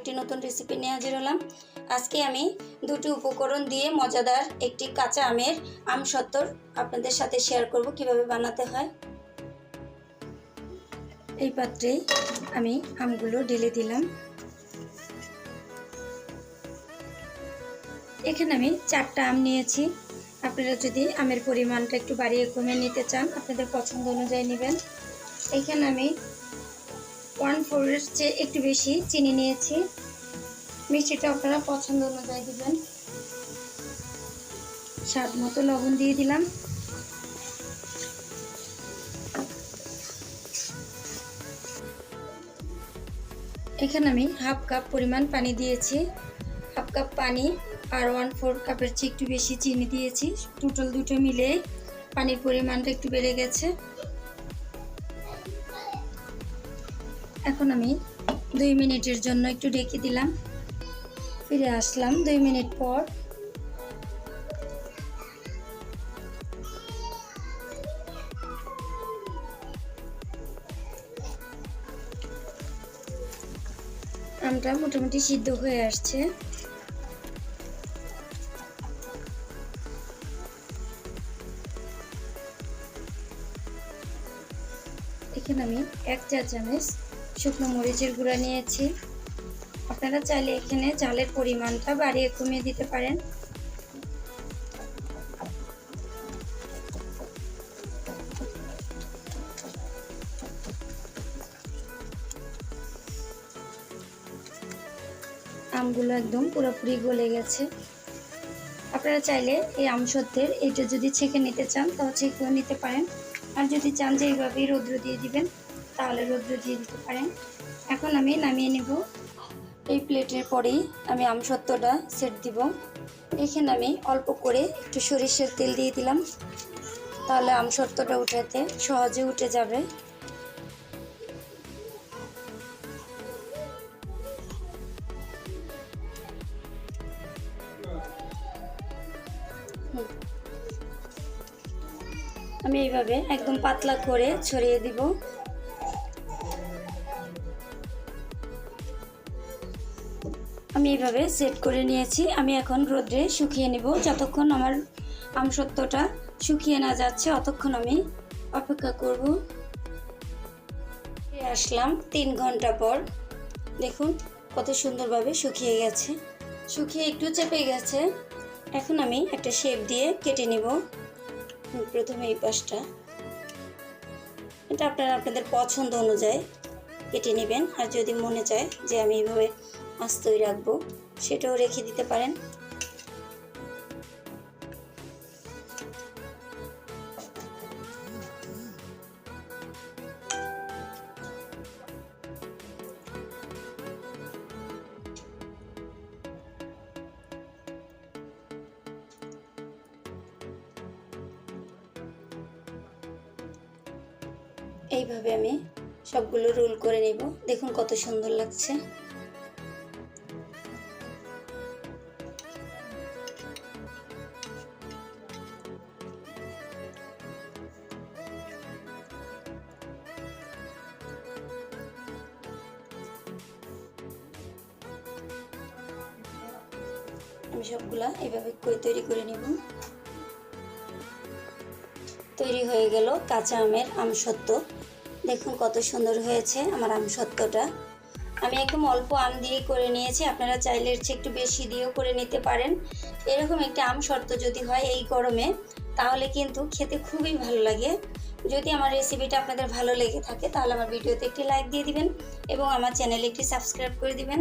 একটি নতুন রেসিপি নিয়ে হাজির হলাম। আজকে আমি দুটি উপকরণ দিয়ে মজাদার একটি কাঁচা আমের আমসত্ত্বর আপনাদের সাথে শেয়ার করব কিভাবে বানাতে হয়। এই পাত্রে আমি আমগুলো ঢেলে দিলাম। এখানে আমি 4টা আম নিয়েছি। আপনারা যদি আমের পরিমাণটা একটু বাড়িয়ে কমিয়ে নিতে চান আপনাদের পছন্দ অনুযায়ী নেবেন। এখানে আমি 1/4-এর চেয়ে একটু বেশি চিনি নিয়েছি। মিষ্টিটা আপনারা পছন্দ অনুযায়ী দিবেন। স্বাদ মতো লবণ দিয়ে দিলাম। এখানে আমি 1/2 কাপ পরিমাণ পানি দিয়েছি। 1/2 কাপ পানি আর 1/4 কাপের চেয়ে একটু বেশি চিনি দিয়েছি। টোটাল দুটো মিলে পানির পরিমাণটা একটু বেড়ে গেছে। এখন আমি 2 মিনিটের জন্য একটু ঢেকে দিলাম। ফিরে আসলাম 2 মিনিট পর। আমটা মোটামুটি সিদ্ধ হয়ে আসছে। এখানে আমি 1 চা চামচ শুকনো মরিচের গুঁড়া নিয়েছি। আপনারা চাইলে এখানে ঝালের পরিমাণটা বাড়িয়ে কমিয়ে দিতে পারেন। আমগুলো একদম পুরোপুরি গলে গেছে। আপনারা চাইলে এই আমসত্ত্বের এটা যদি ছেঁকে নিতে চান তাহলে ছেঁকেও নিতে পারেন, আর যদি চান যে এইভাবেই রৌদ্র দিয়ে দিবেন তাহলে রৌদ্র দিয়ে দিতে পারেন। এখন আমি নামিয়ে নেব। এই প্লেটের পরেই আমি আমসত্ত্বটা সেট দিব। এখানে আমি অল্প করে একটু সরিষার তেল দিয়ে দিলাম, তাহলে আমসত্ত্বটা উঠাতে সহজে উঠে যাবে। আমি এইভাবে একদম পাতলা করে ছড়িয়ে দিব। আমি এইভাবে সেট করে নিয়েছি। আমি এখন রোদ্রে শুকিয়ে নেব। যতক্ষণ আমার আমসত্ত্বটা শুকিয়ে না যাচ্ছে ততক্ষণ আমি অপেক্ষা করব। ফিরে আসলাম 3 ঘন্টা পর। দেখুন কত সুন্দরভাবে শুকিয়ে গেছে। শুকিয়ে একটু চেপে গেছে। এখন আমি একটা শেপ দিয়ে কেটে নেব। প্রথমে এই পাশটা, এটা আপনারা আপনাদের পছন্দ অনুযায়ী কেটে নেবেন। আর যদি মনে চায় যে আমি এইভাবে আস্তই রাখবো সেটাও রেখে দিতে পারেন। এইভাবে আমি সবগুলো রোল করে নেব। দেখুন কত সুন্দর লাগছে। আমি সবগুলা এইভাবে করে তৈরি করে নেব। তৈরি হয়ে গেল কাঁচা আমের আমসত্ত্ব। দেখুন কত সুন্দর হয়েছে আমার আমসত্ত্বটা। আমি একদম অল্প আম দিয়ে করে নিয়েছি। আপনারা চাইলে এর চেয়ে একটু বেশি দিয়েও করে নিতে পারেন। এরকম একটা আমসত্ত্ব যদি হয় এই গরমে তাহলে কিন্তু খেতে খুবই ভালো লাগে। যদি আমার রেসিপিটা আপনাদের ভালো লেগে থাকে তাহলে আমার ভিডিওতে একটি লাইক দিয়ে দিবেন এবং আমার চ্যানেলে একটি সাবস্ক্রাইব করে দিবেন।